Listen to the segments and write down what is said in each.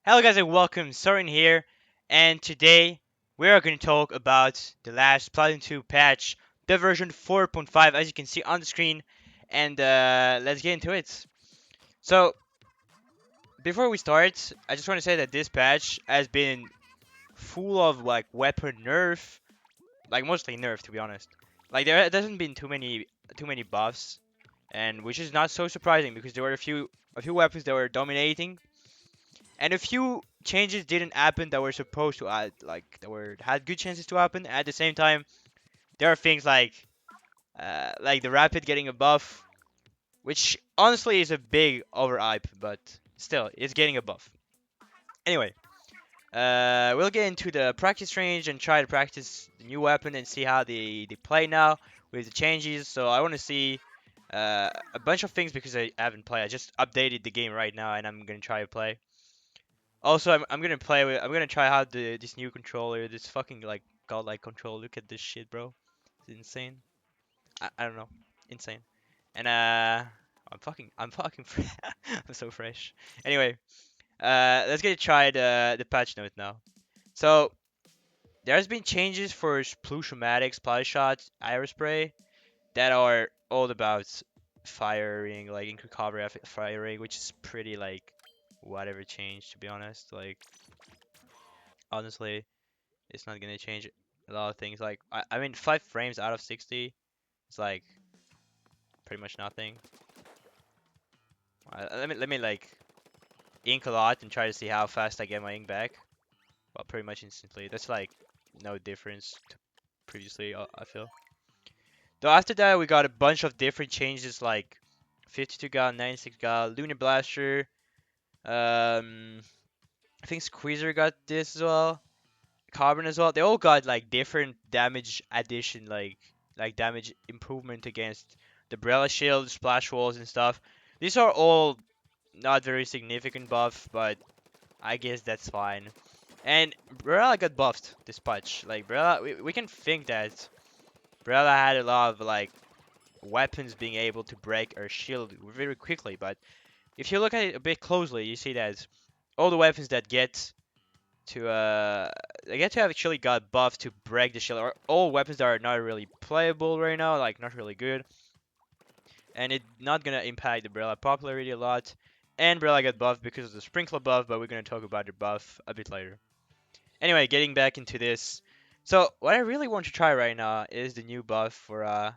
Hello guys and welcome, Sorin here, and today we are going to talk about the last Splatoon 2 patch, the version 4.5 as you can see on the screen, and let's get into it. So, before we start, I just want to say that this patch has been full of like weapon nerf, like mostly nerf to be honest. Like there hasn't been too many buffs, and which is not so surprising because there were a few weapons that were dominating. And a few changes didn't happen that were supposed to like that were had good chances to happen. At the same time, there are things like the rapid getting a buff, which honestly is a big overhype, but still, it's getting a buff. Anyway, we'll get into the practice range and try to practice the new weapon and see how they play now with the changes. So I want to see a bunch of things because I haven't played. I just updated the game right now and I'm gonna try to play. Also, I'm gonna play with. I'm gonna try out this new controller. This fucking like godlike controller. Look at this shit, bro. It's insane. I don't know, insane. And I'm fucking I'm so fresh. Anyway, let's get try the patch note now. So there's been changes for Splushomatics, Splash Shots, Aerospray that are all about firing, like in recovery firing, which is pretty like whatever change to be honest. Like honestly. It's not gonna change a lot of things. Like I mean, 5 frames out of 60 is like pretty much nothing. Let me like ink a lot and try to see how fast I get my ink back. Well, pretty much instantly. That's like no difference to previously. I feel. Though after that we got a bunch of different changes like 52 gal, 96 gal, Lunar Blaster. Um, I think Squeezer got this as well. Carbon as well. They all got like different damage addition, like damage improvement against the Brella Shield, Splash Walls, and stuff. These are all not very significant buff, but I guess that's fine. And Brella got buffed this patch. Like Brella, we can think that Brella had a lot of like weapons being able to break her shield very quickly, but if you look at it a bit closely, you see that all the weapons that to I get to have actually got buffed to break the shield. Or all weapons that are not really playable right now, like not really good, and it's not gonna impact the Brella popularity a lot. And Brella got buffed because of the sprinkler buff, but we're gonna talk about the buff a bit later. Anyway, getting back into this. So what I really want to try right now is the new buff for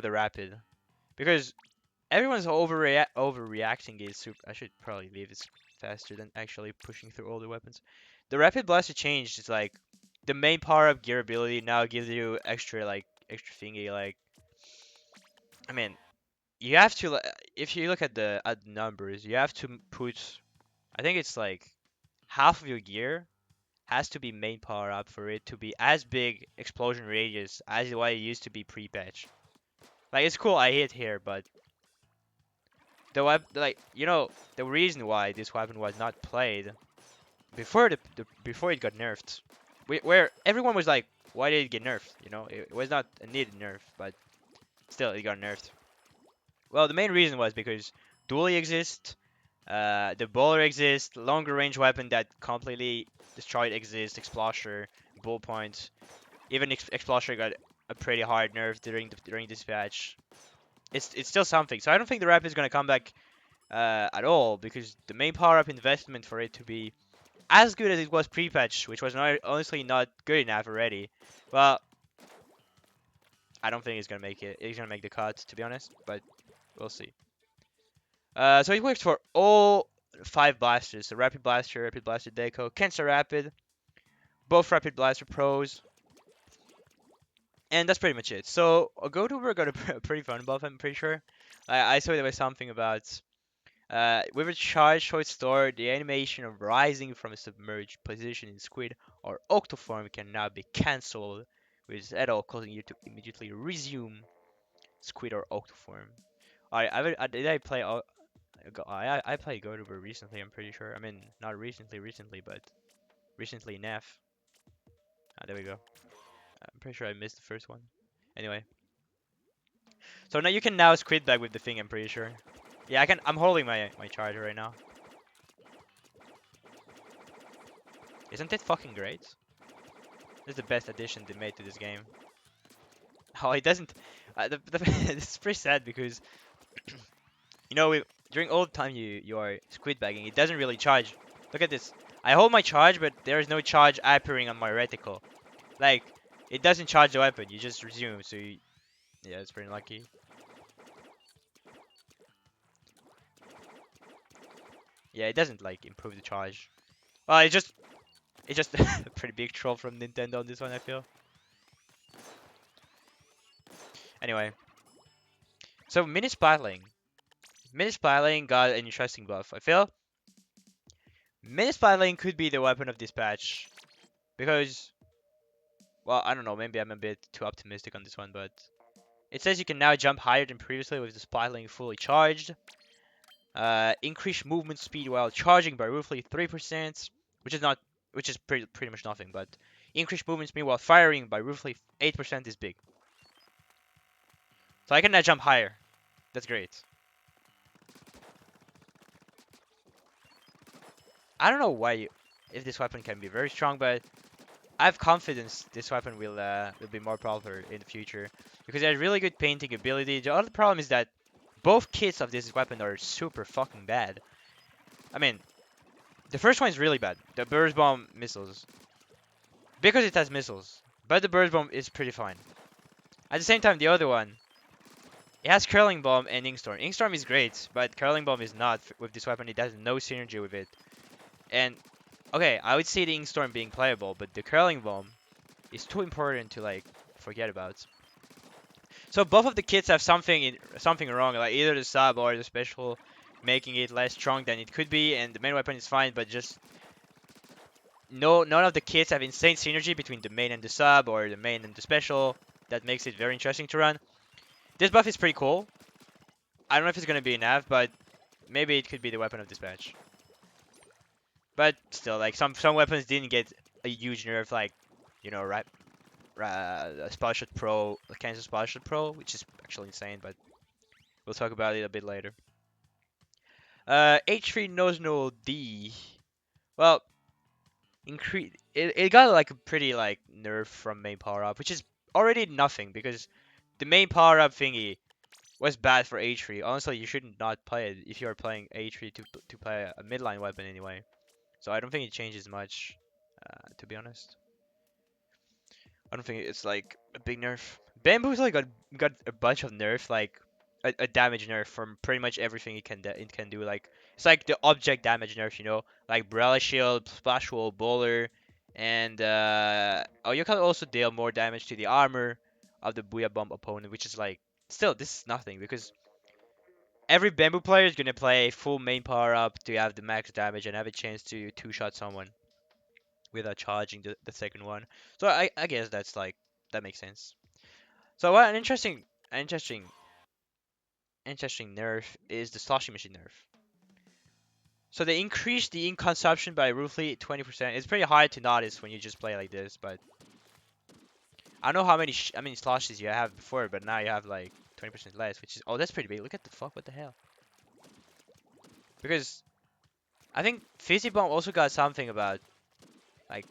the rapid because everyone's overreacting. Is super. I should probably leave this faster than actually pushing through all the weapons. The rapid blaster change is like the main power up gear ability now gives you extra thingy. Like I mean, you have to if you look at the numbers, you have to put. I think it's like half of your gear has to be main power up for it to be as big explosion radius as what it used to be pre-patch. Like it's cool I hit here, but the reason why this weapon was not played before before it got nerfed, where everyone was like, why did it get nerfed? It was not a needed nerf, but still it got nerfed. Well, the main reason was because dually exists, the bowler exists, longer range weapon that completely destroyed exists, Explosher, bull points. Even Explosher got a pretty hard nerf during this patch. It's still something. So I don't think the Rapid is gonna come back at all because the main power up investment for it to be as good as it was pre-patch, which was not, honestly not good enough already. Well, I don't think it's gonna make it. It's gonna make the cut, to be honest, but we'll see. So it works for all 5 blasters: so Rapid Blaster Deco, Cancer Rapid, both Rapid Blaster Pros, and that's pretty much it. So GoTuber got a pretty fun buff, I'm pretty sure. I saw there was something about with a charge short store, the animation of rising from a submerged position in squid or octoform can now be cancelled, with at all causing you to immediately resume squid or octoform. Did I play? I played God Over recently. I'm pretty sure. I mean, not recently, but recently enough. There we go. I'm pretty sure I missed the first one. Anyway, so now you can now squid back with the thing. I'm pretty sure. Yeah, I can. I'm holding my charger right now. Isn't it fucking great? This is the best addition they made to this game. Oh, it doesn't. It's pretty sad because you know during all the time you are squid bagging, it doesn't really charge. Look at this. I hold my charge, but there is no charge appearing on my reticle. Like it doesn't charge the weapon. You just resume. So yeah, it's pretty lucky. Yeah, it doesn't like improve the charge. Well, it's just a pretty big troll from Nintendo on this one, I feel. Anyway, so mini splatling. Mini splatling got an interesting buff. I feel mini splatling could be the weapon of this patch because, well, I don't know. Maybe I'm a bit too optimistic on this one, but it says you can now jump higher than previously with the splatling fully charged. Increase movement speed while charging by roughly 3%, which is not, which is pretty much nothing, but increase movement speed while firing by roughly 8% is big. So I can now jump higher. That's great. I don't know why, if this weapon can be very strong, but I have confidence this weapon will be more popular in the future because it has really good painting ability. The other problem is that both kits of this weapon are super fucking bad. I mean, the first one is really bad, the burst bomb missiles, because it has missiles. But the burst bomb is pretty fine. At the same time, the other one, it has curling bomb and inkstorm. Inkstorm is great, but curling bomb is not with this weapon. It has no synergy with it. And okay, I would say the inkstorm being playable, but the curling bomb is too important to like forget about. So both of the kits have something wrong, like either the sub or the special, making it less strong than it could be, and the main weapon is fine, but just none of the kits have insane synergy between the main and the sub or the main and the special. That makes it very interesting to run. This buff is pretty cool. I don't know if it's gonna be enough, but maybe it could be the weapon of this patch. But still, like some weapons didn't get a huge nerf, like you know, right, Spellshot Pro, Kansas Spellshot Pro, which is actually insane, but we'll talk about it a bit later. H3 knows no D. Well, it got like a pretty like nerf from main power up, which is already nothing because the main power up thingy was bad for H3. Honestly, you shouldn't not play it if you're playing H3 to play a midline weapon anyway. So I don't think it changes much, to be honest. I don't think it's like a big nerf. Bamboo's like got a bunch of nerf, like a damage nerf from pretty much everything it can do. Like it's like the object damage nerf, you know, like Brella Shield, Splash Wall, Bowler, and oh, you can also deal more damage to the armor of the Booyah Bomb opponent, which is like still this is nothing because every Bamboo player is gonna play full main power up to have the max damage and have a chance to two-shot someone without charging the second one. So I guess that's like that makes sense. So what an interesting interesting nerf is the sloshing machine nerf. So they increased the ink consumption by roughly 20%. It's pretty hard to notice when you just play like this, but I don't know how many sloshes you have before, but now you have like 20% less, which is oh that's pretty big. Look at the fuck, what the hell? Because I think Fizzy Bomb also got something about like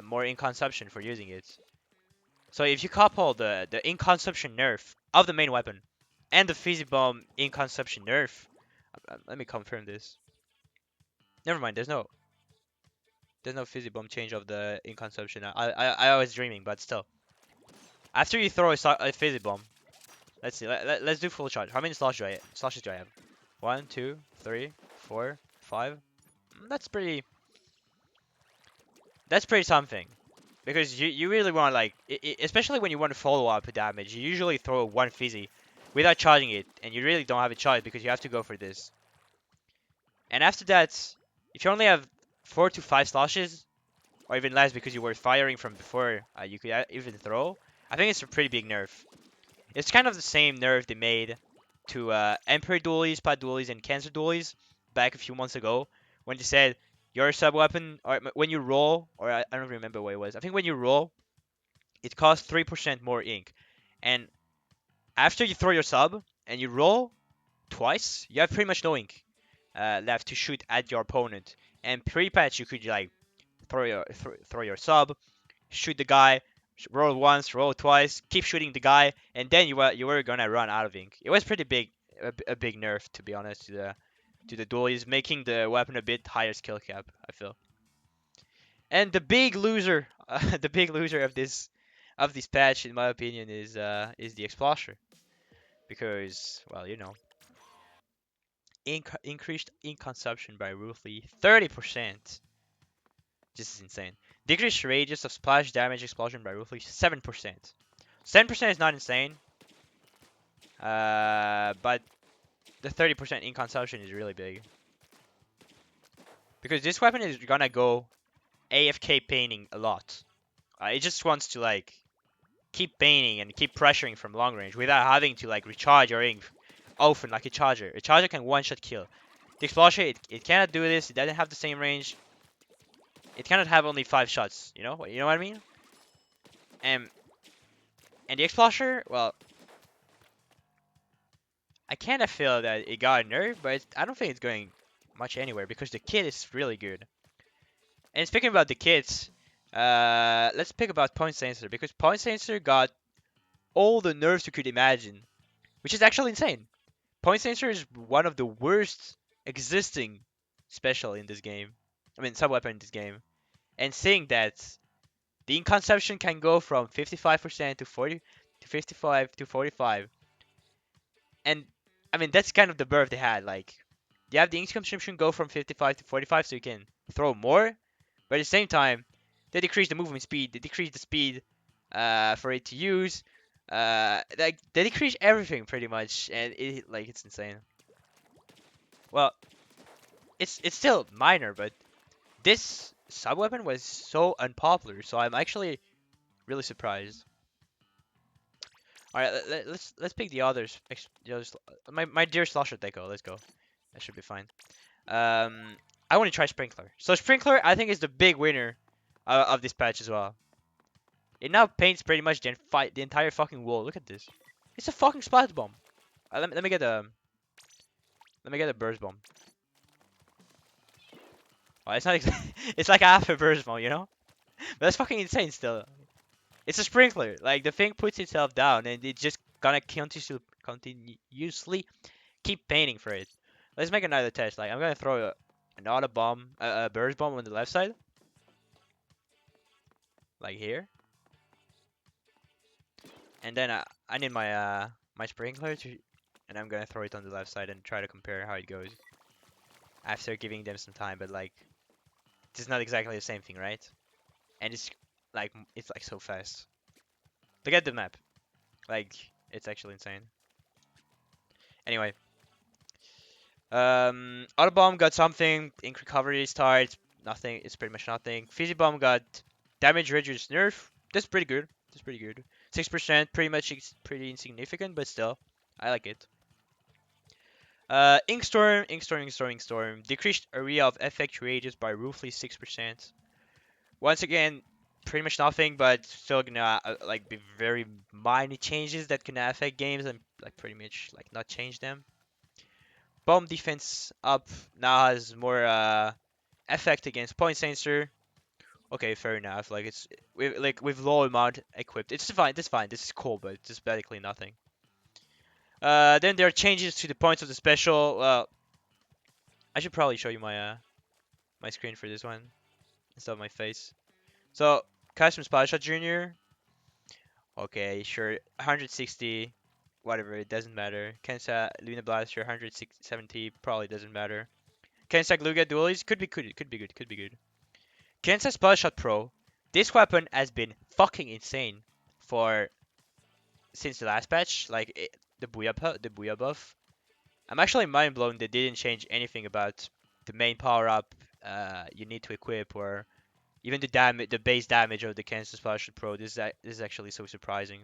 more ink consumption for using it. So if you couple the ink consumption nerf of the main weapon and the Fizzy Bomb ink consumption nerf, let me confirm this. Never mind, there's no Fizzy Bomb change of the ink consumption. I was dreaming, but still. After you throw a Fizzy Bomb, let's see, let's do full charge. How many slashes do I have? 1, 2, 3, 4, 5. That's pretty something. Because you really want like, especially when you want to follow up damage, you usually throw one Fizzy without charging it, and you really don't have a choice because you have to go for this. And after that, if you only have 4 to 5 slashes, or even less because you were firing from before you could even throw, I think it's a pretty big nerf. It's kind of the same nerf they made to Emperor Dualies, Pad Dualies, and Cancer Dualies back a few months ago when they said your sub weapon, or when you roll, or I don't remember what it was. I think when you roll, it costs 3% more ink. And after you throw your sub and you roll twice, you have pretty much no ink left to shoot at your opponent. And pre-patch, you could like throw your sub, shoot the guy, roll once, roll twice, keep shooting the guy, and then you were gonna run out of ink. It was pretty big, a big nerf to be honest to the dualies, making the weapon a bit higher skill cap, I feel. And the big loser, the big loser of this patch, in my opinion, is the Explosion, because well, increased ink consumption by roughly 30%. This is insane. Decreased radius of splash damage explosion by roughly 7%. 7% is not insane, but the 30% ink consumption is really big. Because this weapon is gonna go AFK painting a lot. It just wants to like keep painting and keep pressuring from long range without having to like recharge your ink often like a charger. A charger can one-shot kill. The Explosion, it cannot do this. It doesn't have the same range. It cannot have only 5 shots. You know what I mean? And and the Explosion, well, I kind of feel that it got nerfed, but I don't think it's going much anywhere because the kit is really good. And speaking about the kits, let's pick about Point Sensor because Point Sensor got all the nerfs you could imagine, which is actually insane. Point Sensor is one of the worst existing special in this game. I mean, sub-weapon in this game. And seeing that the ink consumption can go from 55% to 40 to 55 to 45. And I mean, that's kind of the birth they had. Like, you have the ink consumption go from 55 to 45 so you can throw more, but at the same time, they decrease the movement speed, they decrease the speed for it to use. Like they decrease everything pretty much, and it's insane. Well, it's still minor, but this sub weapon was so unpopular, so I'm actually really surprised. All right, let's pick the others. My dear Slosher Deco. Let's go. That should be fine. I want to try Sprinkler. So Sprinkler, I think, is the big winner of this patch as well. It now paints pretty much the entire fucking wall. Look at this. It's a fucking splash bomb. Let me get a burst bomb. Oh, it's not. It's like half a burst bomb, you know. But that's fucking insane still. It's a sprinkler. Like the thing puts itself down, and it's just gonna continuously keep painting for it. Let's make another test. Like I'm gonna throw another bomb, a burst bomb on the left side, like here, and then I need my sprinkler to, and I'm gonna throw it on the left side and try to compare how it goes after giving them some time. But like, it's not exactly the same thing, right? And it's like so fast. Look at the map. Like it's actually insane. Anyway, Auto Bomb got something. Ink recovery starts. Nothing. It's pretty much nothing. Fizzy Bomb got damage reduced nerf. That's pretty good. That's pretty good. 6%, pretty much pretty insignificant, but still, I like it. Ink Storm, Ink Storm, Ink Storm, Ink Storm. Decreased area of effect radius by roughly 6%. Once again, pretty much nothing, but still gonna like be very minor changes that can affect games and like pretty much like not change them. Bomb defense up now has more effect against point sensor. Okay, fair enough. Like it's with low amount equipped. It's fine. This fine. This is cool, but it's basically nothing. Then there are changes to the points of the special. Well, I should probably show you my screen for this one instead of my face. So custom Splash Shot Junior. Okay, sure. 160, whatever. It doesn't matter. Kensa Luna Blaster 170 probably doesn't matter. Kensa Gluga Dualies could be good. Could be good. Could be good. Kensa Splash Shot Pro. This weapon has been fucking insane for since the last patch. Like the Booyah buff. I'm actually mind blown they didn't change anything about the main power up you need to equip or even the base damage of the Kansas Splash Pro. This is actually so surprising.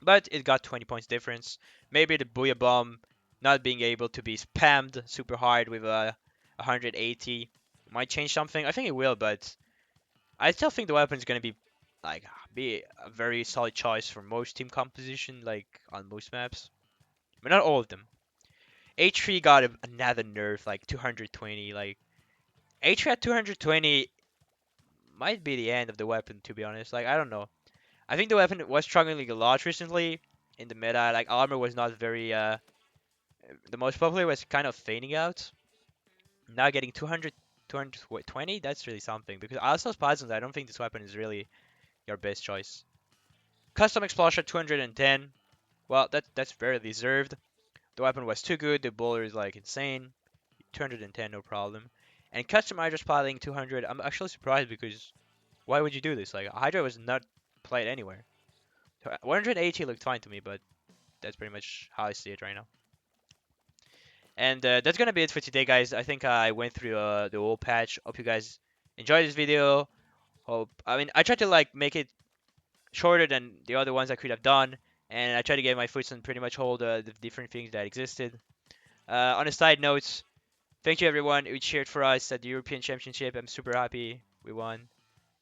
But it got 20 points difference. Maybe the Booyah Bomb not being able to be spammed super hard with a 180 might change something. I think it will, but I still think the weapon is gonna be a very solid choice for most team composition, like on most maps, but not all of them. H3 got another nerf, like 220. Like H3 at 220 might be the end of the weapon, to be honest. Like, I don't know. I think the weapon was struggling a lot recently in the meta. Like, armor was not very, the most popular was kind of fading out. Now getting 200, 220, that's really something. Because also Spasms, I don't think this weapon is really your best choice. Custom Explosion 210. Well, that's very deserved. The weapon was too good. The bowler is like insane. 210, no problem. And custom Hydra spotting 200. I'm actually surprised because why would you do this? Like Hydra was not played anywhere. 180 looked fine to me, but that's pretty much how I see it right now. And that's gonna be it for today, guys. I think I went through the whole patch. Hope you guys enjoyed this video. I mean, I tried to like make it shorter than the other ones I could have done, and I tried to get my foots on pretty much all the different things that existed. On a side note, thank you everyone who cheered for us at the European Championship. I'm super happy we won,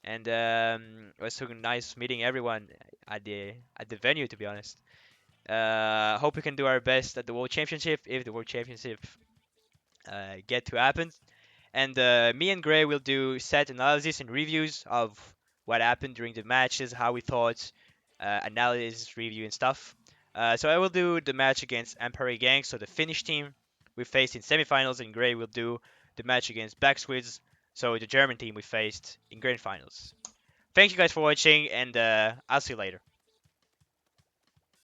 and it was so nice meeting everyone at the venue. To be honest, hope we can do our best at the World Championship if the World Championship get to happen. And me and Gray will do set analysis and reviews of what happened during the matches, how we thought, analysis, review, and stuff. So I will do the match against Empire Gang, so the Finnish team we faced in semifinals, and Gray will do the match against Backsquids, so the German team we faced in grand finals. Thank you guys for watching, and I'll see you later.